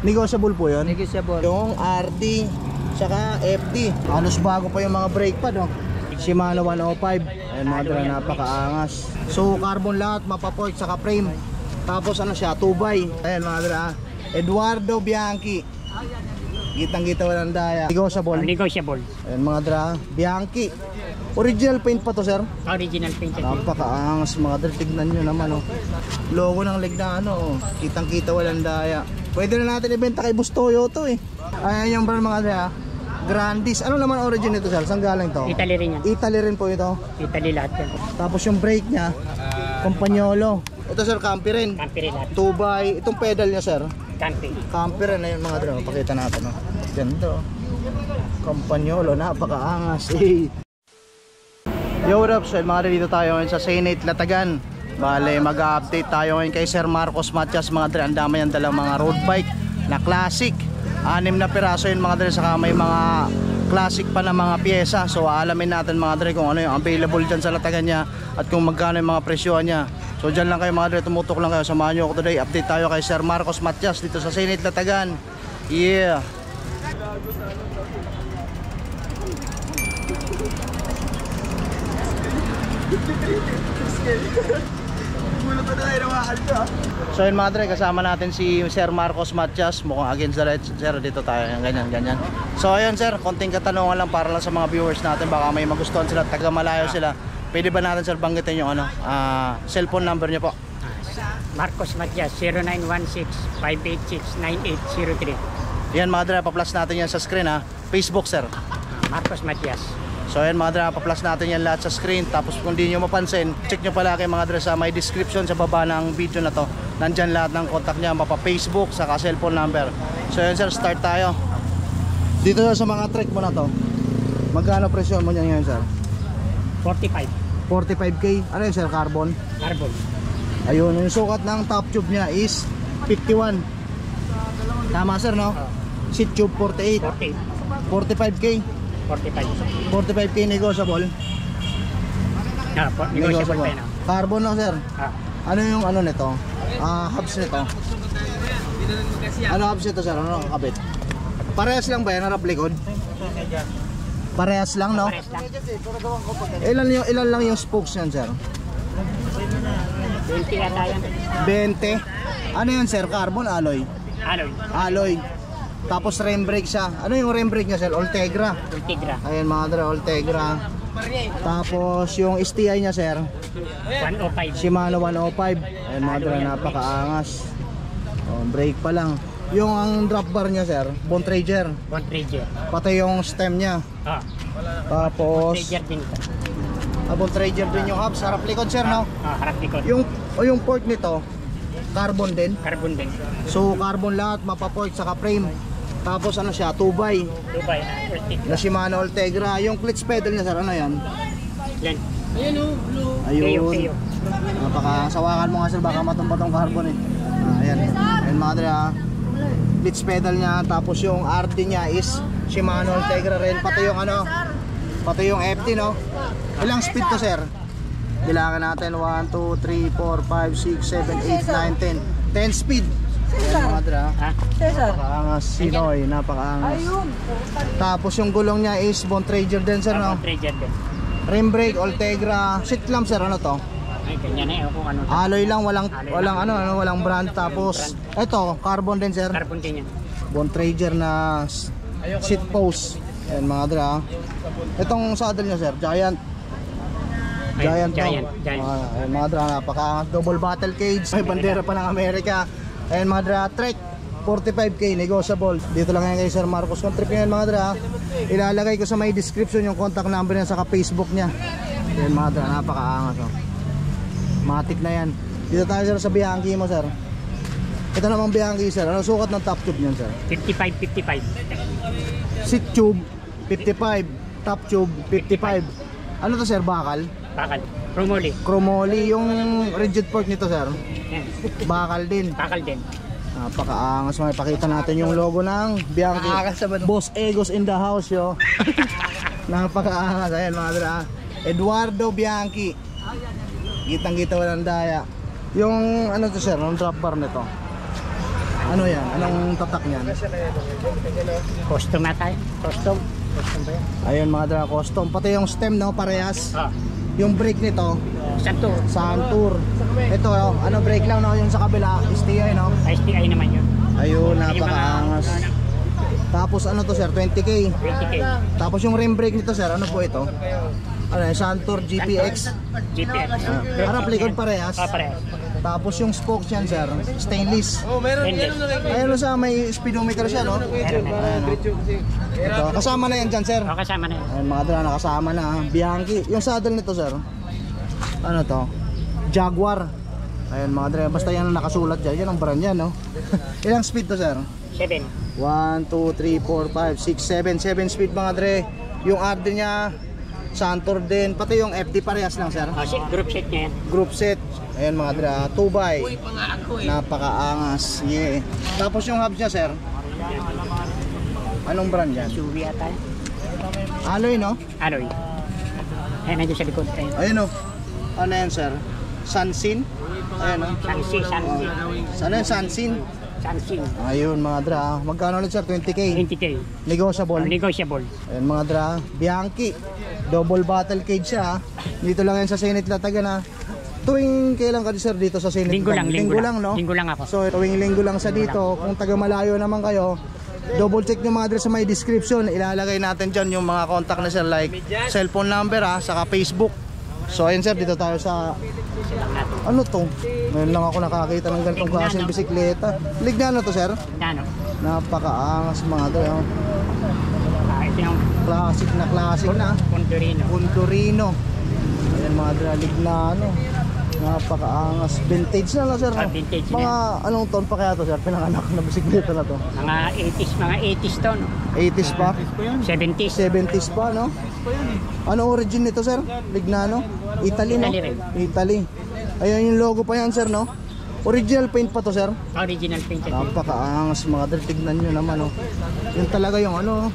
Negotiable po yun? Negotiable. Yung RD, saka FD. Halos bago pa yung mga brake pad, oh. Shimano 105. Ayan mga dra, napakaangas. So carbon lahat, mapapork, saka frame. Tapos ano siya, 2x. Ayan mga dra, Eduardo Bianchi. Gitang-gita walang daya. Negotiable. Negotiable. Ayan mga dra, Bianchi. Original paint pa to, sir? Original paint. Napakaangas mga dra, tignan nyo naman, oh. Logo ng leg na ano, oh. Kitang-kita walang daya. Pwede na natin ibenta kay Bustoyo to eh. Ayan yung brand mga dra, Grandis. Ano naman origin nito, sir? Saan galing to? Italy rin yan. Italy rin po ito. Italy lahat yan. Tapos yung brake niya, Campagnolo. Ito sir, Campi rin. Campi rin lahat. 2x. Itong pedal niya sir, Campi. Campi rin. Ayun mga dra, pakita natin. Oh. Ganda. Campagnolo, napakaangas. Yo, what up? So mga dra, dito tayo ngayon sa Senate Latagan. Bale, mag-update tayo ngayon kay Sir Marcos Matias mga dra. Ang dami yan dalang mga road bike na classic. 6 na piraso yun mga dre, saka may mga classic pa na mga pyesa. So aalamin natin mga dre kung ano yung available dyan sa Latagan niya at kung magkano yung mga presyohan niya. So dyan lang kayo mga dre, tumutok lang kayo, samahan nyo ako today. Update tayo kay Sir Marcos Matias dito sa Senate Latagan. Yeah. So yun mga dre, kasama natin si Sir Marcos Matias. Mukhang against the light, sir, dito tayo, ganyan, ganyan. So ayun sir, konting katanungan lang para lang sa mga viewers natin. Baka may magustuhan sila, taga malayo sila. Pwede ba natin sir banggitin yung ano, cellphone number niyo po? Marcos Matias, 0916-586-9803. Yan mga dre, pa-plus natin yan sa screen ha. Facebook sir, Marcos Matias. so ayan mga dre, pa-plus natin yan lahat sa screen. Tapos kung di nyo mapansin, check nyo pala kay mga dre sa may description sa baba ng video na to. Nandyan lahat ng contact niya, mapa-Facebook, saka cellphone number. So ayan sir, start tayo. Dito sa mga trek mo na to, magkano presyon mo niyan ngayon sir? 45. 45k. Ano yun sir, carbon? Carbon. Ayun, yung sukat ng top tube niya is 51. Tama sir no? Seat tube 48. 48. 45k. 45. 45k negotiable. Negotiable pa yun. Carbon no sir? Ano yung ano nito? Hubs nito? Ano hubs nito sir? Ano nakakabit? Parehas lang ba yan? Harap likod? Parehas lang no? Parehas lang. Ilan lang yung spokes yan sir? 20 yata yan. 20? Ano yan sir? Carbon, alloy? Alloy. Alloy. Tapos rim brake siya. Ano yung rim brake niya sir? Ultegra. Ultegra. Ayan mga dra, Ultegra. Tapos yung STI niya sir, 105. Shimano 105. Ayan mga dra, napakaangas. Brake pa lang. Yung ang drop bar niya sir, Bontrager. Bontrager. Pati yung stem niya. Tapos Bontrager din ito. Bontrager din yung hubs. Harap likod sir no? Harap likod. Yung port nito, carbon din. Carbon din. So carbon lahat, mapapork, saka frame. Tapos ano siya, 2x. Dubai Na Shimano Ultegra. Yung clutch pedal niya sir, ano yan? Yan. Ayun o, blue. Ayun. Napakasawakan mo nga sir, baka matumba tong carbon eh. Ayan. Ayan mga dre ha. Clutch pedal niya. Tapos yung RD niya is Shimano Ultegra rin. Pati yung ano, pati yung FT no. Ilang speed to sir? Bilangan natin, 1, 2, 3, 4, 5, 6, 7, 8, 9, 10. 10 speed. Ayan mga dre ha. Napakaangas. Sinoy, napakaangas. Tapos yung gulong niya is Bontrager din sir no? Bontrager din. Rim brake, Ultegra. Seat clamp sir, ano to? Ay, ganyan na kung ano. Alloy lang, walang brand. Tapos ito, carbon din sir. Carbon din yan. Bontrager na seat post. Ayan mga dre ha. Itong saddle niya sir, Giant. Giant. Giant. Ayan mga dre, napakaangas. Double battle cage. May bandera pa ng Amerika. Ayan mga dre, Trek 45k negotiable. Dito lang yan kay Sir Marcos. Kung trip nyo yan mga dre ha, ilalagay ko sa may description yung contact number niya saka Facebook niya. Ayan mga dre, napakaangas oh. Matic na yan. Dito tayo sir sa Bianchi mo sir. Ito namang Bianchi sir. Ano sukat ng top tube niyan sir? 55. Seat tube 55, top tube 55. Ano to sir, bakal? Bakal. Chromoly. Chromoly. Yung rigid fork nito sir, bakal din. Bakal din. Napakaangas. Pakita natin yung logo ng Bianchi. Boss Egos in the house yo. Napakaangas. Ayan mga dra, Eduardo Bianchi. Gitang-gita walang daya. Yung ano to sir, yung drop bar nito, Ano yan? Anong tatak niyan? Custom na tayo. Custom. Custom ba yan? Ayun mga dra, custom. Pati yung stem no, parehas. Ah. Yung brake nito, Santo. Santur. Ito, ano brake lang no, yung sa kabila, STI no. STI naman yun. Ayun, Yung mga, napakaangas. Tapos ano to sir, 20K. 20K. Tapos yung rim brake nito sir, ano po ito? Ano, Santur GPX. GPS. Harap likod parehas. Ah, parehas. Tapos yung spokes yan sir, stainless. Stainless. Ayun sa may speedometer siya no. Meron na. Ayan, no? Ito, kasama na yan dyan sir. O, kasama na yun. Ayun mga dra, nakasama na. Bianchi. Yung saddle nito sir, ano to? Jaguar. Ayun mga dra, basta yan ang nakasulat dyan. Yan ang brand yan no. Ilang speed to sir? 7. 1, 2, 3, 4, 5, 6, 7 7 speed mga dre. Yung RD niya Santur din, pati yung FD parehas lang sir. Group set niya yan. Group set. Ayan mga dre, 2x. Napakaangas. Yeah. Tapos yung hubs niya sir, anong brand yan? Suwi ata. Alloy no? Alloy. Ayan, nandiyo sa likod. Ayan. Ayun o. Ano yan sir? Sunsin? Ayun o. Sansi. Ano yan? Sunsin? Sansi. Ayun mga dra. Magkano ulit sir? 20K. 20K. Negotiable. Negotiable. Ayun mga dra. Bianchi. Double battle cage siya. Dito lang yan sa Senate Latagan ha. Tuwing kailan ka sir dito sa Senate Linggo lang. Linggo lang no? Linggo lang ako. So tuwing linggo lang sa dito. Kung taga malayo naman kayo, double check nyo mga dre sa may description. Ilalagay natin dyan yung mga contact na sir, like cellphone number ha, saka Facebook. So ayun sir, dito tayo sa ano to? Ngayon lang ako nakakita ng ganitong klaseng bisikleta. Lignano to sir? Ano? Napakaangas mga dre. Oh. Ito yung Classic na. Condorino. Punturino. Ayan mga dre, Lignano. Napakaangas. Vintage na lang sir. No? Vintage Mga anong taon pa kaya to sir? Pinanganak na bisikleta na to. Mga 80s to, no? 80s pa? 70s. 70s pa no? Ano origin nito sir? Lignano? Italy no? Italy rin. Italy. Ayun yung logo pa yan sir no? Original paint pa to sir? Original painted. Napakaangas mga dre. Tignan nyo naman no? Yung talaga yung ano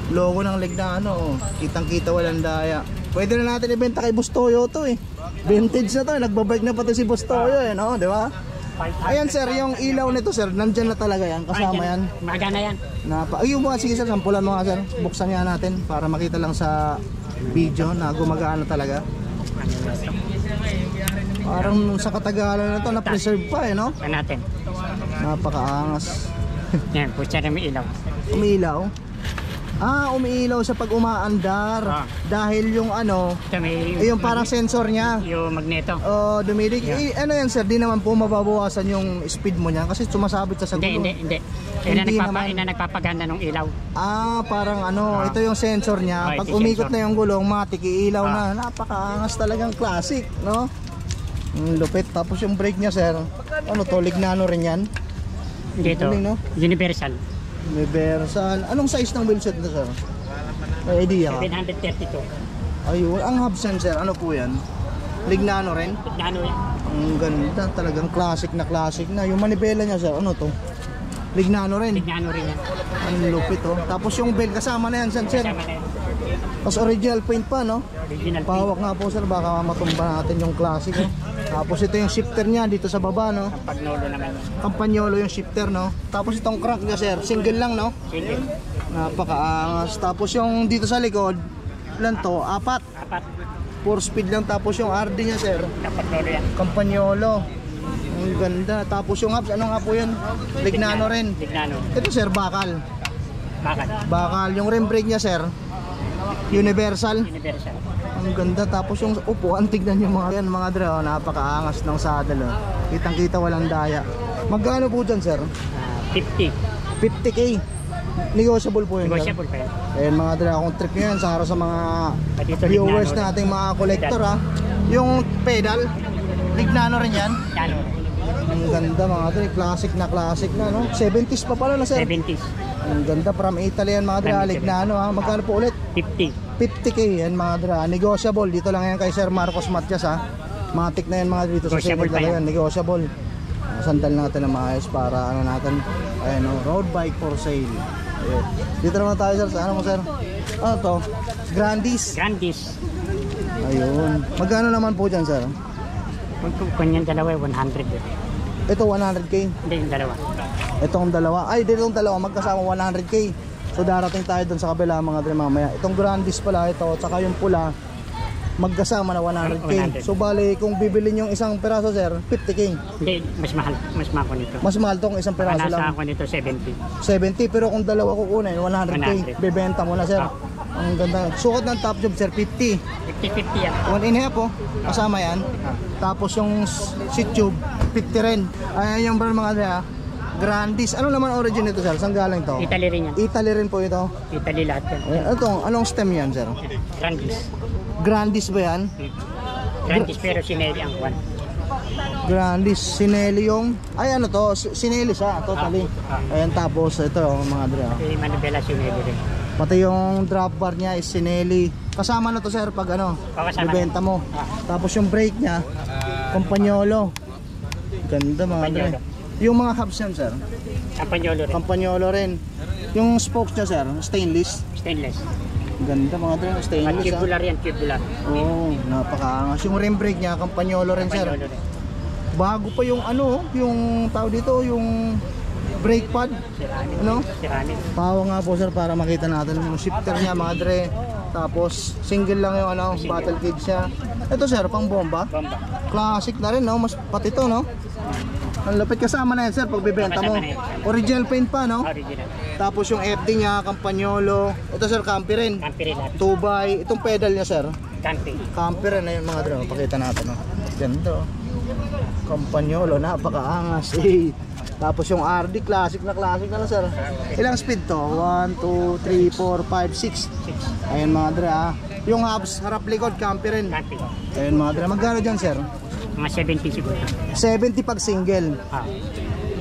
logo ng Lignano. Kitang kita walang daya. Pwede na natin ibenta kay Bustoyo to eh. Vintage na to eh. Nagbabike na pati si Bustoyo eh no? Di ba? Ayan sir, yung ilaw nito sir, nandyan na talaga yan. Kasama yan. Magana yan. Ayun mga sige sir, sampulan mo nga sir. Buksan nga natin para makita lang sa video na gumagana talaga. Parang sa katagalan na to, na-preserve pa eh no? Yan natin. Napakaangas. Yan, pusa na may ilaw. Umiilaw? Umiilaw sa pag umaandar. Dahil yung ano, Ito may... yung parang sensor niya. Yung magneto. Dumidig. Ano yan sir, di naman po mababawasan yung speed mo niya kasi sumasabit sa gulo. Hindi. Hindi Yan ang nagpapaganda ng ilaw. Parang ano, ito yung sensor niya. Pag umikot na yung gulong, matik iilaw na. Napakaangas talagang classic, no? Lupit. Tapos yung brake niya sir, ano to, Lignano rin yan? Dito, Galing, no? Universal. Universal. Anong size ng wheelset na sir? May idea ka? 732. Ayun, ang hubs yan sir, ano po yan? Lignano rin? Lignano yan. Ang ganda, talagang classic na. Yung manibela niya sir, ano to? Lignano rin. Lignano rin yan. Ang lupit oh. Tapos yung bell kasama na yan sir. Kasama na yan. Tapos original paint pa no? Original paint. Pahawak nga po sir, baka matumba natin yung classic oh. Tapos ito yung shifter niya dito sa baba no? Pagnolo naman yan. Campagnolo yung shifter no? Tapos itong crank niya sir, single lang no? Single. Napakaangas. Tapos yung dito sa likod, ilan to? 4 speed lang. Tapos yung RD niya sir, Pagnolo yan. Campagnolo. Ang ganda. Tapos yung hubs, anong nga po yun? Lignano rin. Lignano. Ito sir, bakal. Bakal. Yung rim brake niya sir, Universal. Universal. Ang ganda. Tapos yung upuan, tignan yung mga yan mga dre, oh, napakaangas ng saddle oh. Kitang kita walang daya. Magkano po dyan sir? 50. 50K. Negotiable po yun. Negotiable pa yan. Ayun mga dre, kung trip nyo yan sa mga Dito, viewers Lignano nating mga collector ha. Yung pedal, Lignano rin yan. Lignano. Ang ganda mga dre, classic na no. 70s pa pala na sir. 70s. Ang ganda, from Italy yan mga dre, Lignano ha. Magkano po ulit? 50. 50K yan mga dre, negotiable. Dito lang yan kay Sir Marcos Matias ha. Matik na yan mga dito sa Negotiable Senate pa yan. Negotiable. Sandal natin na maayos para ano natin, ayun oh, road bike for sale. Ayun. Dito naman tayo sir, sa ano mo sir? Ano to? Grandis. Grandis. Ayun. Magkano naman po dyan sir? Kung yan dalawa, 100. Ito 100k. Hindi, yung dalawa. Itong dalawa. Ay, itong dalawa magkasama 100k. So darating tayo doon sa kabila mga dre mamaya. Itong Grandis pala ito, tsaka yung pula magkasama na 100k. 100. So bali kung bibilin yung isang piraso sir, 50k. Hindi, mas mahal. Mas mahal ko nito. Mas mahal tong isang piraso Nasa lang. ako nito 70. 70 pero kung dalawa kukunin 100k. 100. Bebenta mo na sir. Ang ganda. Sukat ng top job sir 50. 50-50 yan. 1.5 po. Kasama yan. Tapos yung seat tube 50 rin. Ayan yung brand mga dre ha. Grandis. Ano naman origin nito sir? Saan galing to? Italy rin yan. Italy rin po ito. Italy lahat yan. Anong stem yan sir? Grandis. Grandis ba yan? Grandis pero sineli ang kwan. Grandis, Sinelli yung... Ay ano to, Sinelli siya, totally. Ayan tapos ito mga dre. Si Manubela sineli rin. Pati yung drop bar niya is Sinelli. Kasama na to sir pag ano, Kasama ibenta mo. Tapos yung brake niya, Campagnolo. Ganda mga dre. Campagnolo. Yung mga hubs yan sir, Campagnolo rin. Campagnolo rin. Yung spokes niya sir, stainless. Stainless. Ganda mga dre, At stainless. tubular yan, tubular. Oh, napakaangas. Yung rim brake niya, Campagnolo rin sir. Campagnolo rin. Bago pa yung ano, yung tao dito, yung brake pad. Ceramic. Ano? Ceramic. Pawa nga po sir para makita natin yung shifter niya mga dre. Tapos single lang yung ano, battle cage niya. Ito sir, pang bomba. Bomba. Classic na rin no, mas pati to no. Ang lapit kasama na yan sir pag bibenta mo. Kasama na yan. Original paint pa no. Original. Tapos yung FD niya, Campagnolo. Ito sir, Campi rin. Campi rin lahat. 2x. Itong pedal niya sir, Campi. Campi rin na yun mga dre. Pakita natin no. Ganda oh. Campagnolo, napakaangas eh. Tapos yung RD, classic na sir. Ilang speed to? 1, 2, 3, 4, 5, 6. Ayan mga dre ah. Yung hubs, harap likod, Campi rin. Campi. Ayan mga dre. Magkano dyan sir? Mga 70 siguro. 70 pag single.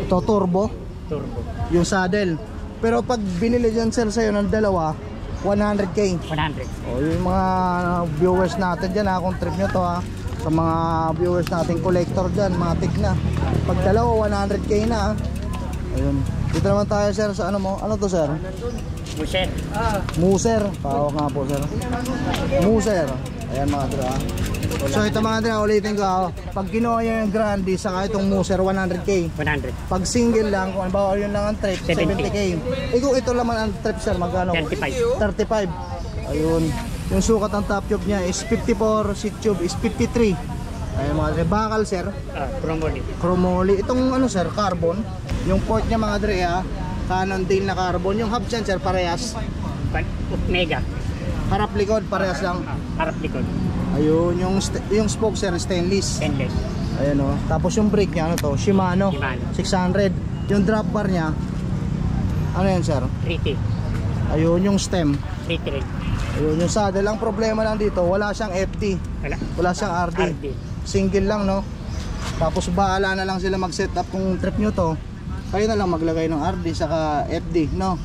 Ito turbo, Turbo. yung saddle. Pero pag binili dyan sir sa'yo ng dalawa, 100k. 100. O yung mga viewers natin dyan ha, kung trip nyo to ha. Sa mga viewers natin collector dyan, matik na. Pag dalawa, 100k na ha. Ayun. Dito naman tayo sir sa ano mo. Ano to sir? Buset. Muser. Pawak nga po sir. Muser. Ayan mga dra. So ito mga dra, ulitin ko ha. Pag kinuha nyo yung Grandis saka itong Muser, 100k. 100. Pag single lang, kung bawa yun lang ang trip, 70. 70k. Eh kung ito naman ang trip sir, magkano? 35. 35. Ayun. Yung sukat ng top tube niya is 54, seat tube is 53. Ayun mga dre. Bakal sir, Chromoly. chromoly. Itong ano sir, carbon. Yung port niya mga dre ha, Cannondale na carbon. Yung hubs yan sir, parehas. Mega. Harap likod, parehas lang. Harap likod. Ayun, yung spoke sir, stainless. Endless. Ayun o. Tapos yung brake niya, ano to? Shimano. Shimano. 600. Yung drop bar niya, ano yan sir? 3T. Ayun, yung stem. 3T rin. Ayun, yung saddle. Ang problema lang dito, wala siyang FT. Wala siyang RD. RD. Single lang no. Tapos bahala na lang sila mag-set up kung trip nyo to. Kayo na lang maglagay ng RD saka FD no.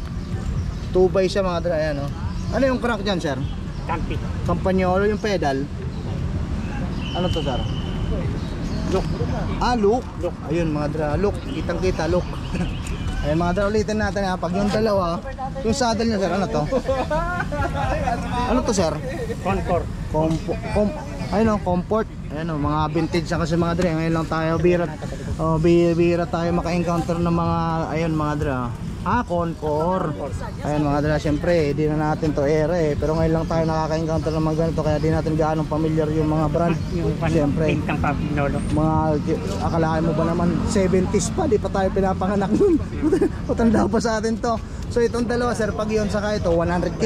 2x siya mga dra. Ayan no. Ano yung crank dyan sir? Campi. Campagnolo yung pedal. Ano to sir? Look. Ah, look. Look. Ayun mga dra, look. Kitang kita, look. Ayun mga dra, ulitin natin ha. Pag yung dalawa, yung saddle niya sir, ano to? Ano to sir? Concord. Ayun o, comfort. Ayun o, mga vintage na kasi mga dra. Ngayon lang tayo bira tayo maka-encounter ng mga, ayun mga dra. Ah, Concord. Ayun mga dra, syempre, di na natin to era eh. Pero ngayon lang tayo nakaka-encounter ng mga ganito. Kaya di natin gaano familiar yung mga brand. Yung Siyempre. pintang Pagnolo. Mga, akalain mo ba naman 70s pa, di pa tayo pinapanganak nun. Matanda pa sa atin to. So itong dalawa sir, pag yun saka ito 100k.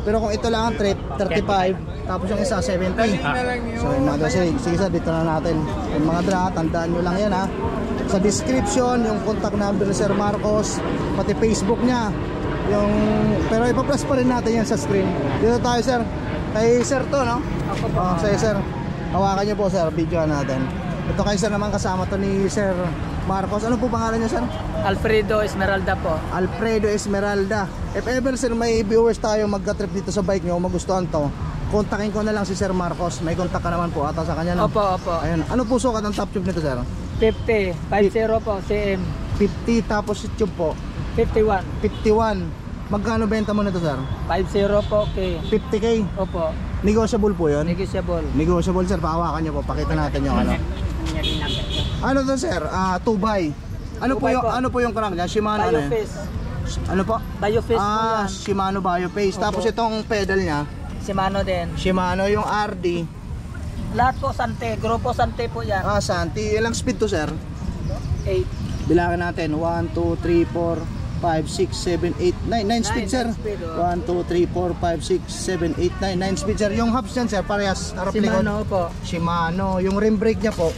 Pero kung ito lang ang trip, 35. Tapos yung isa 70. So yung mga dra, sige sir, dito na natin. Yung mga dra, tandaan nyo lang yan ha. Sa description, yung contact number ni Sir Marcos, pati Facebook niya. Yung, pero ipa-plus pa rin natin yan sa screen. Dito tayo sir. Kay sir to no? Sa'yo sir. Hawakan nyo po sir, video natin. Ito kay sir naman, kasama to ni Sir Marcos. Ano po pangalan niya sir? Alfredo Esmeralda po. Alfredo Esmeralda. If ever sir may viewers tayo magka-trip dito sa bike nyo, magustuhan to, kontakin ko na lang si Sir Marcos. May kontak ka naman po ata sa kanya no? Opo, opo. Ayun. Ano po sukat ng top tube nito sir? 50 po, CM. 50 tapos si tube po 51. 51. Magkano benta mo nito sir? 50 po, okay. 50k. Opo. Negotiable po yun? Negotiable. Negotiable sir, pahawakan nyo po. Pakita natin yung ano. Nangyari number. Ano to sir? 2x. Ano po yung crank niya? Shimano ano yan? Bioface. Ano po? Bioface po yan. Shimano Bioface. Opo. Tapos itong pedal niya, Shimano din. Shimano yung RD. Lahat po Sante. Grupo Sante po yan. Santi. Ilang speed to sir? 8. Bilangin natin. 1, 2, 3, 4, 5, 6, 7, 8, 9. 9 speed sir. 1, 2, 3, 4, 5, 6, 7, 8, 9. 9 speed sir. Yung hubs niyan sir, parehas. Harap likod. Shimano po. Shimano. Yung rim brake niya po,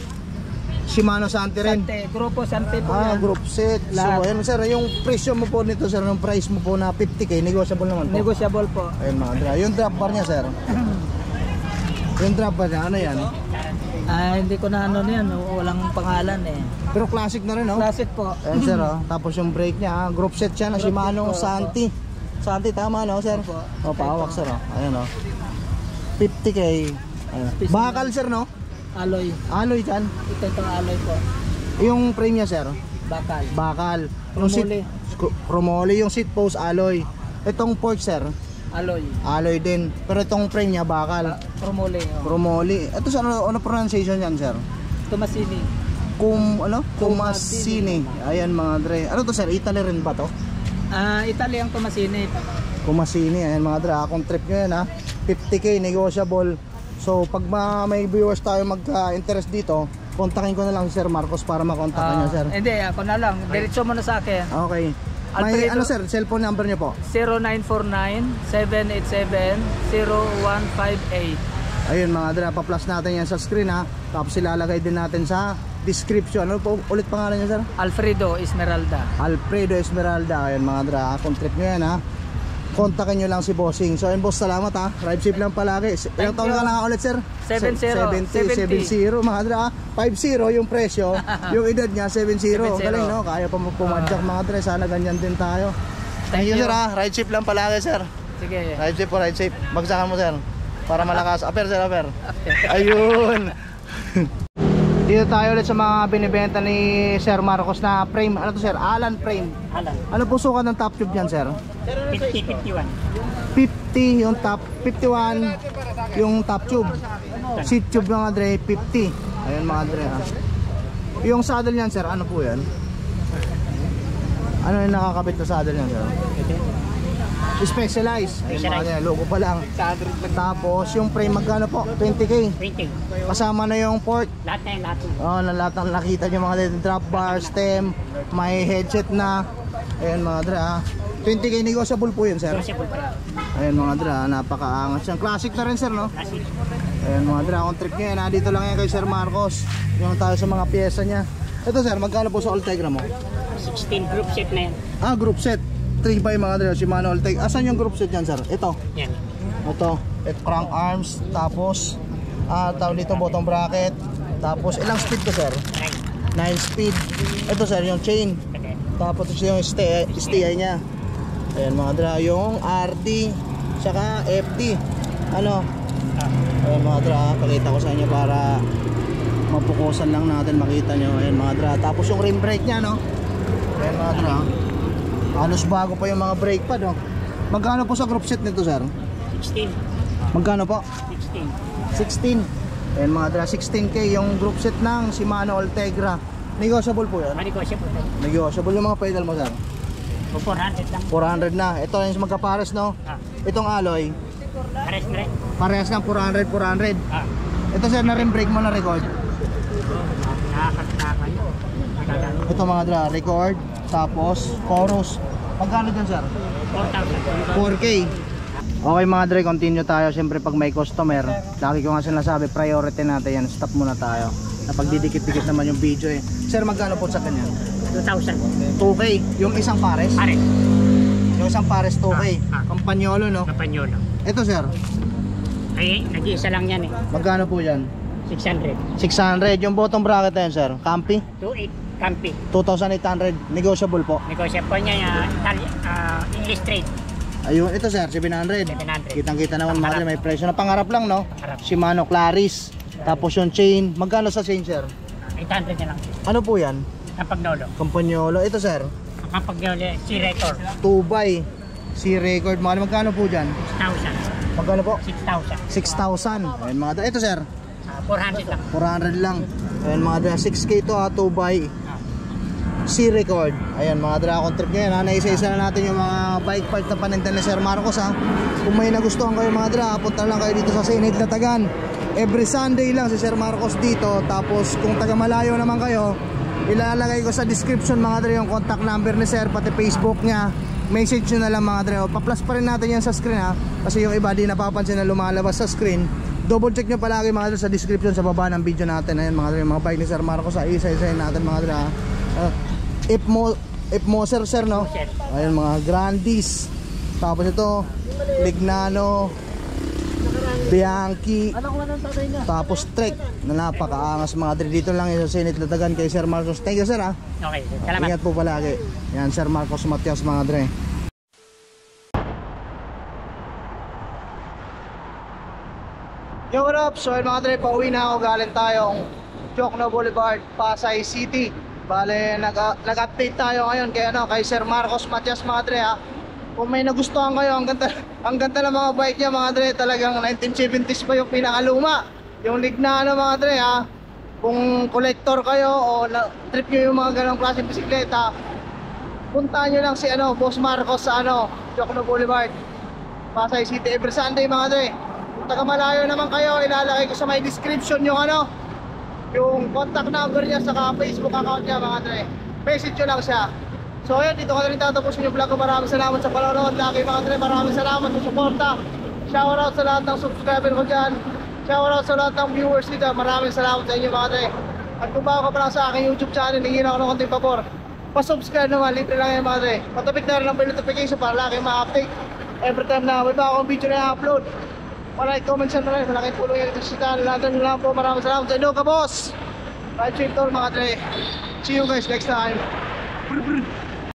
Shimano Santi rin. Sante. Grupo Sante po yan. Group set. Lahat. So, ayun sir, yung presyo mo po nito sir, yung price mo po na 50k, negotiable naman po. Negotiable po. Ayun mga dra. Yung drop bar niya sir. Yung drop bar niya, ano yan? Hindi ko na ano yan. Walang pangalan eh. Pero classic na rin, no? Classic po. Ayun sir, oh. Tapos yung brake niya, group set siya na Group Shimano set po, Santi. Santi, tama no sir? Opo. O, pahawak sir, oh. Ayun oh. 50k. Ayun. Bakal sir, no? Alloy. Alloy dyan. Ito itong alloy po. Yung frame niya sir, Bakal. bakal. Yung Chromoly. Chromoly, yung seat post alloy. Itong fork sir, Alloy. alloy din. Pero itong frame niya bakal. Chromoly. Chromoly. Ito sa ano pronunciation yan, sir? Tomasini. Kumasini. Ayan mga dre. Ano to sir? Italy rin ba to? Italy ang Tomasini. Kumasini. Ayan mga dre. Kung trip nyo yan ha. 50k negotiable. So pag may viewers tayo magka-interest dito, kontakin ko na lang si Sir Marcos para makontakin niya sir. Hindi, ako na lang. Diretso mo na sa akin. Okay. May Alfredo. ano sir? Cellphone number niyo po? 0949-787-0158. Ayun mga dre. Pa-plus natin yan sa screen ha. Tapos ilalagay din natin sa description. Ano po ulit pangalan niya sir? Alfredo Esmeralda. Alfredo Esmeralda. Ayun mga dra, kung trip nyo yan ha, kontakin nyo lang si Bossing. So ayun boss, salamat ha. Ride safe lang palagi. Ilang taon ka lang ulit sir? 70. 70 mga dra. 50 yung presyo. Yung edad niya 70. 70. Galing no? Kaya pa pumadyak mga dra. Sana ganyan din tayo. Thank you sir ha. Ride safe lang palagi sir. Sige. Ride safe po, ride safe. Bagsakan mo sir. Para malakas. Aper sir, aper. Ayun. Dito tayo ulit sa mga binibenta ni Sir Marcos na frame. Ano to sir? Allen frame. Alan. Ano po sukat ng top tube dyan sir? 50-51. 50 yung top, 51 yung top tube. Seat tube mga dre, 50. Ayun mga dre ha. Yung saddle niyan sir, ano po yan? Ano yung nakakabit na saddle niyan sir? Specialized. Ayun mga dre, logo pa lang. Tapos yung frame magkano po? 20k. 20. Kasama na yung port. Lahat na yung lahat. Oh, lahat ng nakita nyo mga dito, drop bar, stem, may headset na. Ayun mga dre ha. 20k negotiable po yun sir. Possible pa yan. Ayun mga dre ha, napakaangas yan. Classic na rin sir no? Classic. Ayun mga dre, kung trip nyo yan ha, dito lang yan kay Sir Marcos. Yung tayo sa mga pyesa nya. Ito sir, magkano po sa Ultegra mo? 16 group set na yan. Group set. 3x mga dre, Shimano Ultegra. Asan yung group set yan sir? Ito. Yan. Ito crank arms, tapos tawag dito bottom bracket. Tapos ilang speed to sir? 9 speed. Ito sir, yung chain. Okay. Tapos yung STI niya. Ayan mga dra, yung RD saka FD. Ano? Ayan mga dra, pakita ko sa inyo para mapukusan lang natin makita nyo. Ayan mga dra. Tapos yung rim brake niya no. Ayan mga dra. Halos bago pa yung mga brake pad no. Magkano po sa group set nito sir? 16. Magkano po? 16. 16. Ayan mga dra, 16k yung group set ng Shimano Ultegra. Negotiable po yan? Manegosyable pa. Negotiable yung mga pedal mo sir? 400 lang. 400 na. Ito yung magkapares no. Itong alloy Pares na rin. parehas ng 400. Ito sir, na rim brake mo na record. Nakakatakan. Ito mga dra, record. Tapos chorus. Magkano dyan sir? 4,000. 4k. Okay mga dre, continue tayo. Siyempre pag may customer, lagi ko nga sinasabi, priority natin yan. Stop muna tayo. Napagdidikit-dikit naman yung video eh. Sir, magkano po sa ganyan? 2,000. 2k. Yung isang pares? Pares. Yung isang pares 2k. Campagnolo no? Kapanyolo. Ito sir, Ay, nag-iisa lang yan eh. magkano po yan? 600. 600. Yung bottom bracket na yun sir, Campi? 2,800. Campi. 2,800. Negotiable po. Negosyable niya English trade. Ayun, ito sir, 700. 700. Kitang-kita naman mga dre, may presyo na pangarap lang no? Pangarap. Shimano Claris. Tapos yung chain, magkano sa chain sir? 800 na lang. Ano po yan? Campagnolo. Campagnolo. Ito sir, Campagnolo, C-Record. 2x C-Record. Magkano po dyan? 6,000. Magkano po? 6,000. 6,000. Ayun mga dre. Ito sir, 400 lang. 400 lang. Ayan mga dra, 6K to ha, 2x C record. Ayan mga dra, kung trip nyo yan ha, naisa-isa na natin yung mga bike part na paninda ni Sir Marcos ha. Kung may nagustuhan kayo mga dra, punta lang kayo dito sa Senate Latagan. Every Sunday lang si Sir Marcos dito. Tapos kung taga malayo naman kayo, ilalagay ko sa description mga dra yung contact number ni Sir, pati Facebook niya. Message nyo na lang mga dra. Pa-plus pa rin natin yan sa screen ha, kasi yung iba di napapansin na lumalabas sa screen. Double check nyo palagi mga dra sa description sa baba ng video natin. Ayan mga dra, yung mga bike ni Sir Marcos ha, isa-isahin natin mga dra. Ipmoser sir no? Ayan mga Grandis. Tapos ito Lignano, Bianchi, tapos Trek na napakaangas mga dra. Dito lang yung sa Senate Latagan kay Sir Marcos. Thank you sir ha. Okay, salamat. Ingat po palagi. Yan Sir Marcos Matias mga dre. Yo, what up? So mga dre, pauwi na ako. Galing tayong Jokno Boulevard, Pasay City. Bale, nag-update tayo ngayon kay Sir Marcos Matias mga dre ha. Kung may nagustuhan kayo, ang ganda ng mga bike niya mga dre. Talagang 1970s pa yung pinakaluma. Yung Lignano mga dre ha. Kung collector kayo o trip nyo yung mga ganong klaseng bisikleta, puntahan nyo lang si Boss Marcos sa Jokno Boulevard, Pasay City. Every Sunday mga dre. Kung taga malayo naman kayo, ilalagay ko sa may description yung yung contact number niya sa Facebook account niya mga dre. Message nyo lang siya. So ayun, dito ko na rin tatapusin yung vlog ko. Maraming salamat sa panonood lagi mga dre. Maraming salamat sa suporta. Shoutout sa lahat ng subscriber ko dyan. Shoutout sa lahat ng viewers dito. Maraming salamat sa inyo mga dre. At kung bago ka pa lang sa aking YouTube channel, hingin ako ng konting pabor, pa-subscribe naman, libre lang yan mga dre. Patapit na rin ang bell notification para lagi ma-update every time na may bago akong video na i-upload. Like, comment, share na rin. Malaking tulong yan ito sa channel natin. Yun lang po. Maraming salamat sa inyo ka boss. Ride safe tour mga dre. See you guys next time.